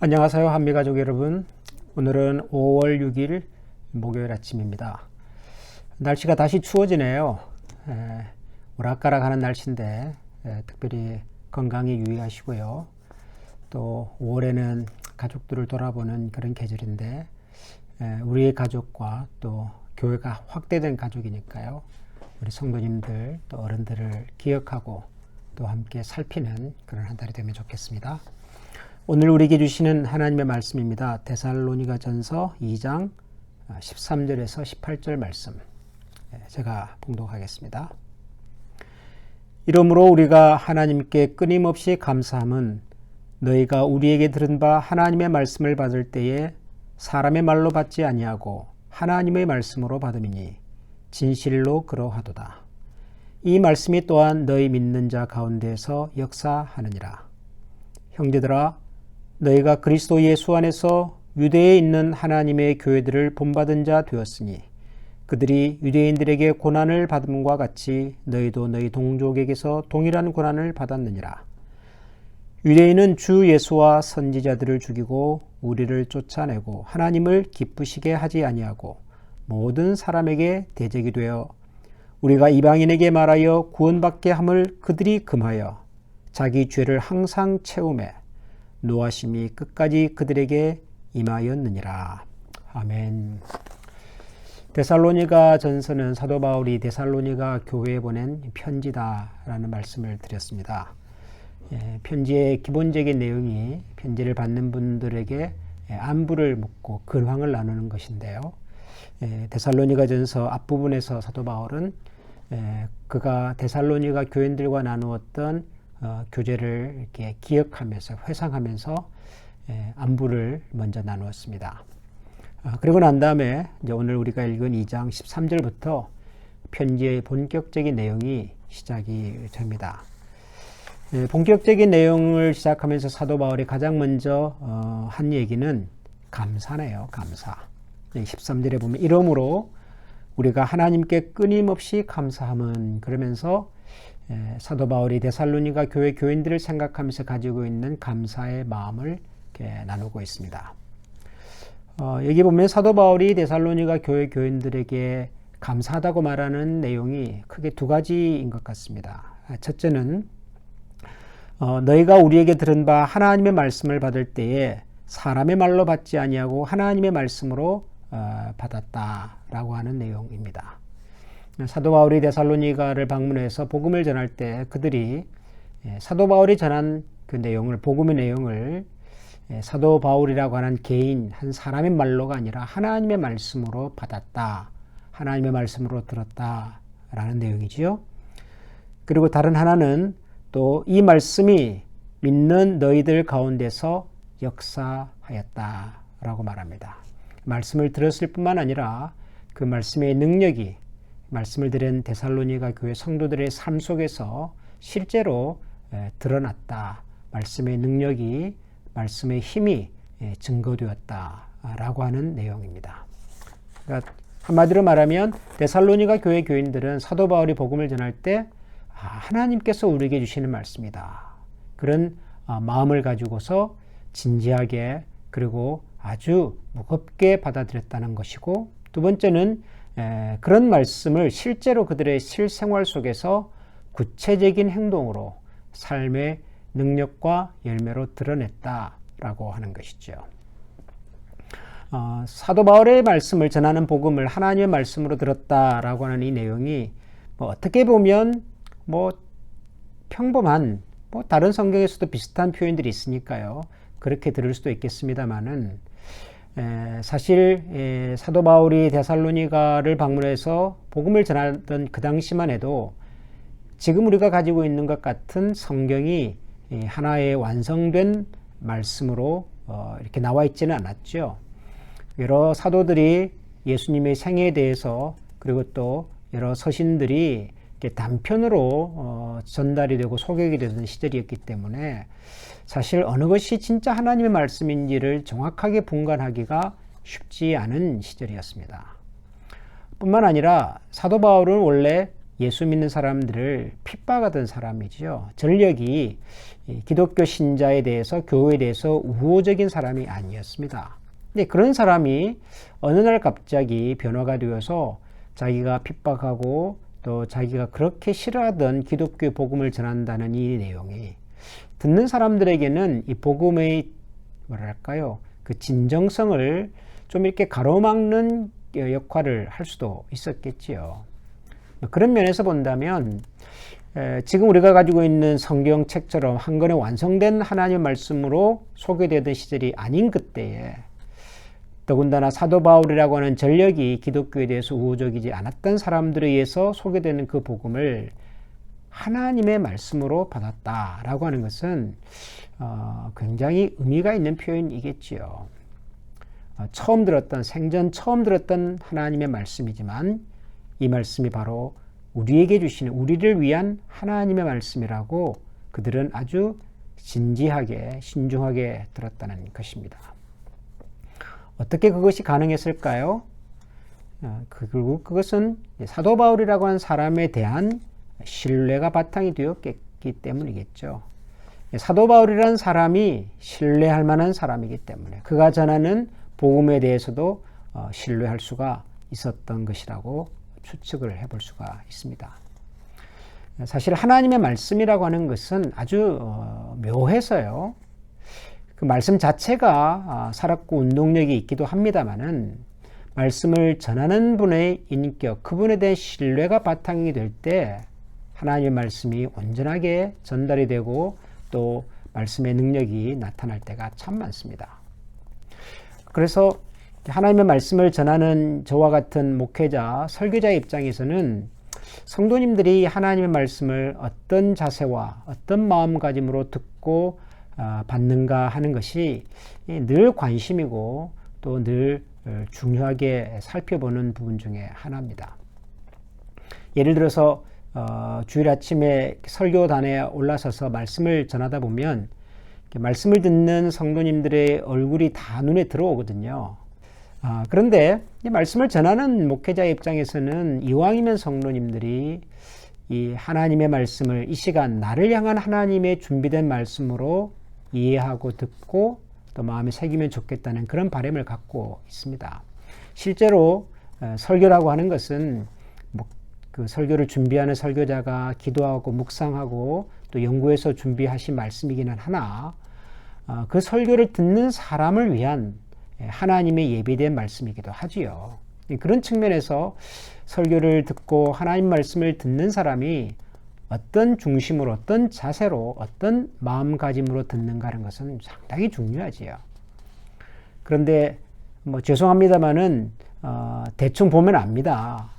안녕하세요, 한미가족 여러분. 오늘은 5월 6일 목요일 아침입니다. 날씨가 다시 추워지네요. 오락가락하는 날씨인데 특별히 건강에 유의하시고요. 또 5월에는 가족들을 돌아보는 그런 계절인데 우리의 가족과 또 교회가 확대된 가족이니까요. 우리 성도님들 또 어른들을 기억하고 또 함께 살피는 그런 한 달이 되면 좋겠습니다. 오늘 우리에게 주시는 하나님의 말씀입니다. 데살로니가 전서 2장 13절에서 18절 말씀 제가 봉독하겠습니다. 이러므로 우리가 하나님께 끊임없이 감사함은 너희가 우리에게 들은 바 하나님의 말씀을 받을 때에 사람의 말로 받지 아니하고 하나님의 말씀으로 받음이니 진실로 그러하도다. 이 말씀이 또한 너희 믿는 자 가운데서 역사하느니라. 형제들아, 너희가 그리스도 예수 안에서 유대에 있는 하나님의 교회들을 본받은 자 되었으니 그들이 유대인들에게 고난을 받음과 같이 너희도 너희 동족에게서 동일한 고난을 받았느니라. 유대인은 주 예수와 선지자들을 죽이고 우리를 쫓아내고 하나님을 기쁘시게 하지 아니하고 모든 사람에게 대적이 되어 우리가 이방인에게 말하여 구원받게 함을 그들이 금하여 자기 죄를 항상 채우매 노하심이 끝까지 그들에게 임하였느니라. 아멘. 데살로니가 전서는 사도 바울이 데살로니가 교회에 보낸 편지다라는 말씀을 드렸습니다. 편지의 기본적인 내용이 편지를 받는 분들에게 안부를 묻고 근황을 나누는 것인데요. 데살로니가 전서 앞부분에서 사도 바울은 그가 데살로니가 교인들과 나누었던 교제를 이렇게 기억하면서 회상하면서 안부를 먼저 나누었습니다. 그리고 난 다음에 이제 오늘 우리가 읽은 2장 13절부터 편지의 본격적인 내용이 시작이 됩니다. 본격적인 내용을 시작하면서 사도 바울이 가장 먼저 한 얘기는 감사네요. 감사. 13절에 보면 이러므로 우리가 하나님께 끊임없이 감사함은 그러면서 사도 바울이 데살로니가 교회 교인들을 생각하면서 가지고 있는 감사의 마음을 나누고 있습니다. 여기 보면 사도 바울이 데살로니가 교회 교인들에게 감사하다고 말하는 내용이 크게 두 가지인 것 같습니다. 첫째는 너희가 우리에게 들은 바 하나님의 말씀을 받을 때에 사람의 말로 받지 아니하고 하나님의 말씀으로 받았다라고 하는 내용입니다. 사도 바울이 데살로니가를 방문해서 복음을 전할 때 그들이 사도 바울이 전한 그 내용을 복음의 내용을 사도 바울이라고 하는 개인 한 사람의 말로가 아니라 하나님의 말씀으로 받았다. 하나님의 말씀으로 들었다라는 내용이지요. 그리고 다른 하나는 또 이 말씀이 믿는 너희들 가운데서 역사하였다라고 말합니다. 말씀을 들었을 뿐만 아니라 그 말씀의 능력이 말씀을 들은 데살로니가 교회 성도들의 삶 속에서 실제로 드러났다. 말씀의 능력이, 말씀의 힘이 증거되었다라고 하는 내용입니다. 그러니까 한마디로 말하면 데살로니가 교회 교인들은 사도 바울이 복음을 전할 때 하나님께서 우리에게 주시는 말씀이다. 그런 마음을 가지고서 진지하게 그리고 아주 무겁게 받아들였다는 것이고, 두 번째는 그런 말씀을 실제로 그들의 실생활 속에서 구체적인 행동으로 삶의 능력과 열매로 드러냈다라고 하는 것이죠. 사도 바울의 말씀을 전하는 복음을 하나님의 말씀으로 들었다라고 하는 이 내용이 어떻게 보면 평범한 다른 성경에서도 비슷한 표현들이 있으니까요. 그렇게 들을 수도 있겠습니다만은 사실 사도 바울이 데살로니가를 방문해서 복음을 전하던 그 당시만 해도 지금 우리가 가지고 있는 것 같은 성경이 하나의 완성된 말씀으로 이렇게 나와 있지는 않았죠. 여러 사도들이 예수님의 생애에 대해서 그리고 또 여러 서신들이 이렇게 단편으로 전달이 되고 소개가 되던 시절이었기 때문에 사실 어느 것이 진짜 하나님의 말씀인지를 정확하게 분간하기가 쉽지 않은 시절이었습니다. 뿐만 아니라 사도 바울은 원래 예수 믿는 사람들을 핍박하던 사람이죠. 전력이 기독교 신자에 대해서, 교회에 대해서 우호적인 사람이 아니었습니다. 근데 그런 사람이 어느 날 갑자기 변화가 되어서 자기가 핍박하고 또 자기가 그렇게 싫어하던 기독교 복음을 전한다는 이 내용이 듣는 사람들에게는 이 복음의 뭐랄까요, 그 진정성을 좀 이렇게 가로막는 역할을 할 수도 있었겠지요. 그런 면에서 본다면 지금 우리가 가지고 있는 성경책처럼 한 권에 완성된 하나님의 말씀으로 소개되던 시절이 아닌 그때에, 더군다나 사도 바울이라고 하는 전력이 기독교에 대해서 우호적이지 않았던 사람들에 의해서 소개되는 그 복음을 하나님의 말씀으로 받았다라고 하는 것은 굉장히 의미가 있는 표현이겠지요. 생전 처음 들었던 하나님의 말씀이지만 이 말씀이 바로 우리에게 주시는, 우리를 위한 하나님의 말씀이라고 그들은 아주 진지하게 신중하게 들었다는 것입니다. 어떻게 그것이 가능했을까요? 결국 그것은 사도 바울이라고 하는 사람에 대한 신뢰가 바탕이 되었기 때문이겠죠. 사도 바울이라는 사람이 신뢰할 만한 사람이기 때문에 그가 전하는 복음에 대해서도 신뢰할 수가 있었던 것이라고 추측을 해볼 수가 있습니다. 사실 하나님의 말씀이라고 하는 것은 아주 묘해서요. 그 말씀 자체가 살았고 운동력이 있기도 합니다만은 말씀을 전하는 분의 인격, 그분에 대한 신뢰가 바탕이 될 때 하나님의 말씀이 온전하게 전달이 되고 또 말씀의 능력이 나타날 때가 참 많습니다. 그래서 하나님의 말씀을 전하는 저와 같은 목회자, 설교자의 입장에서는 성도님들이 하나님의 말씀을 어떤 자세와 어떤 마음가짐으로 듣고 받는가 하는 것이 늘 관심이고 또 늘 중요하게 살펴보는 부분 중에 하나입니다. 예를 들어서 주일 아침에 설교단에 올라서서 말씀을 전하다 보면 말씀을 듣는 성도님들의 얼굴이 다 눈에 들어오거든요. 그런데 이 말씀을 전하는 목회자의 입장에서는 이왕이면 성도님들이 이 하나님의 말씀을 이 시간 나를 향한 하나님의 준비된 말씀으로 이해하고 듣고 또 마음에 새기면 좋겠다는 그런 바람을 갖고 있습니다. 실제로 설교라고 하는 것은 그 설교를 준비하는 설교자가 기도하고 묵상하고 또 연구해서 준비하신 말씀이기는 하나 그 설교를 듣는 사람을 위한 하나님의 예비된 말씀이기도 하지요. 그런 측면에서 설교를 듣고 하나님 말씀을 듣는 사람이 어떤 중심으로, 어떤 자세로, 어떤 마음가짐으로 듣는가 하는 것은 상당히 중요하지요. 그런데 죄송합니다만은 대충 보면 압니다.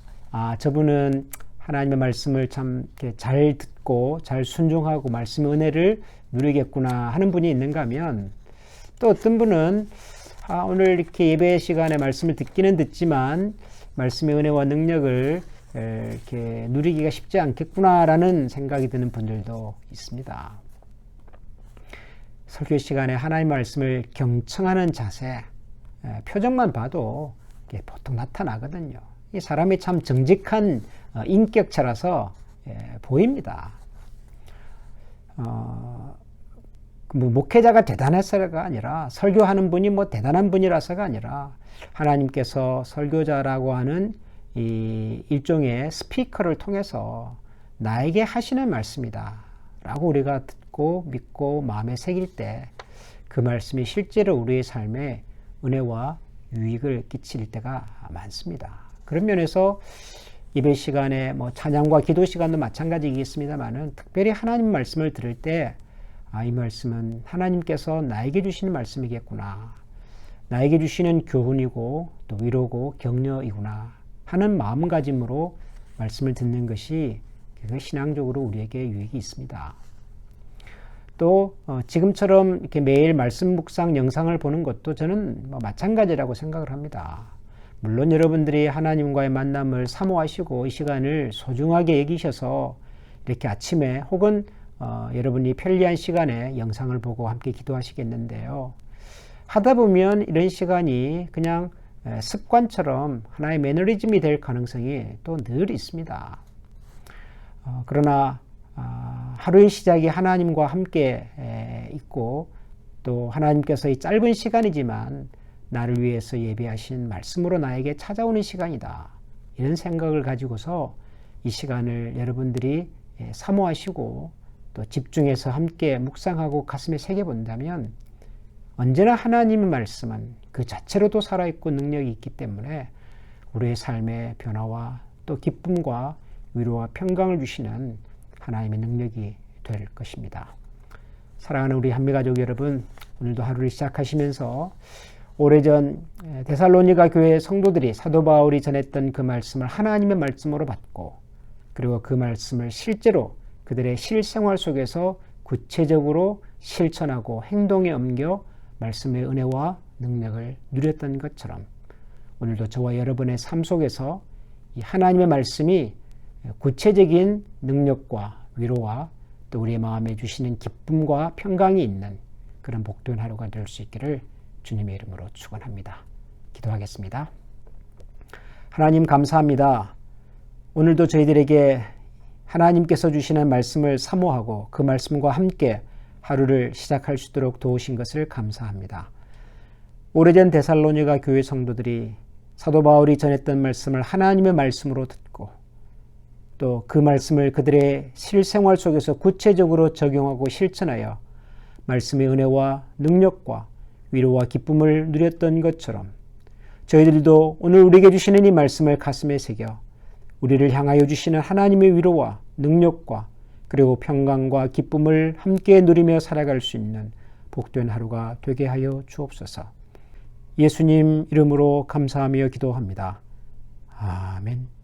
저분은 하나님의 말씀을 참 잘 듣고 잘 순종하고 말씀의 은혜를 누리겠구나 하는 분이 있는가 하면 또 어떤 분은 오늘 이렇게 예배 시간에 말씀을 듣기는 듣지만 말씀의 은혜와 능력을 이렇게 누리기가 쉽지 않겠구나라는 생각이 드는 분들도 있습니다. 설교 시간에 하나님 말씀을 경청하는 자세, 표정만 봐도 보통 나타나거든요. 이 사람이 참 정직한 인격체라서 보입니다. 목회자가 대단해서가 아니라 설교하는 분이 대단한 분이라서가 아니라 하나님께서 설교자라고 하는 이 일종의 스피커를 통해서 나에게 하시는 말씀이다 라고 우리가 듣고 믿고 마음에 새길 때 그 말씀이 실제로 우리의 삶에 은혜와 유익을 끼칠 때가 많습니다. 그런 면에서 예배 시간에 찬양과 기도 시간도 마찬가지이겠습니다만은 특별히 하나님 말씀을 들을 때 이 말씀은 하나님께서 나에게 주시는 말씀이겠구나, 나에게 주시는 교훈이고 또 위로고 격려이구나 하는 마음가짐으로 말씀을 듣는 것이 신앙적으로 우리에게 유익이 있습니다. 또 지금처럼 이렇게 매일 말씀 묵상 영상을 보는 것도 저는 마찬가지라고 생각을 합니다. 물론 여러분들이 하나님과의 만남을 사모하시고 이 시간을 소중하게 여기셔서 이렇게 아침에 혹은 여러분이 편리한 시간에 영상을 보고 함께 기도하시겠는데요. 하다 보면 이런 시간이 그냥 습관처럼 하나의 매너리즘이 될 가능성이 또 늘 있습니다. 그러나 하루의 시작이 하나님과 함께 있고 또 하나님께서 이 짧은 시간이지만 나를 위해서 예비하신 말씀으로 나에게 찾아오는 시간이다. 이런 생각을 가지고서 이 시간을 여러분들이 사모하시고 또 집중해서 함께 묵상하고 가슴에 새겨본다면 언제나 하나님의 말씀은 그 자체로도 살아있고 능력이 있기 때문에 우리의 삶의 변화와 또 기쁨과 위로와 평강을 주시는 하나님의 능력이 될 것입니다. 사랑하는 우리 한미가족 여러분, 오늘도 하루를 시작하시면서 오래전 데살로니가 교회 성도들이 사도 바울이 전했던 그 말씀을 하나님의 말씀으로 받고 그리고 그 말씀을 실제로 그들의 실생활 속에서 구체적으로 실천하고 행동에 옮겨 말씀의 은혜와 능력을 누렸던 것처럼 오늘도 저와 여러분의 삶 속에서 이 하나님의 말씀이 구체적인 능력과 위로와 또 우리의 마음에 주시는 기쁨과 평강이 있는 그런 복된 하루가 될 수 있기를 주님의 이름으로 축원합니다. 기도하겠습니다. 하나님 감사합니다. 오늘도 저희들에게 하나님께서 주시는 말씀을 사모하고 그 말씀과 함께 하루를 시작할 수 있도록 도우신 것을 감사합니다. 오래전 데살로니가 교회 성도들이 사도 바울이 전했던 말씀을 하나님의 말씀으로 듣고 또 그 말씀을 그들의 실생활 속에서 구체적으로 적용하고 실천하여 말씀의 은혜와 능력과 위로와 기쁨을 누렸던 것처럼 저희들도 오늘 우리에게 주시는 이 말씀을 가슴에 새겨 우리를 향하여 주시는 하나님의 위로와 능력과 그리고 평강과 기쁨을 함께 누리며 살아갈 수 있는 복된 하루가 되게 하여 주옵소서. 예수님 이름으로 감사하며 기도합니다. 아멘.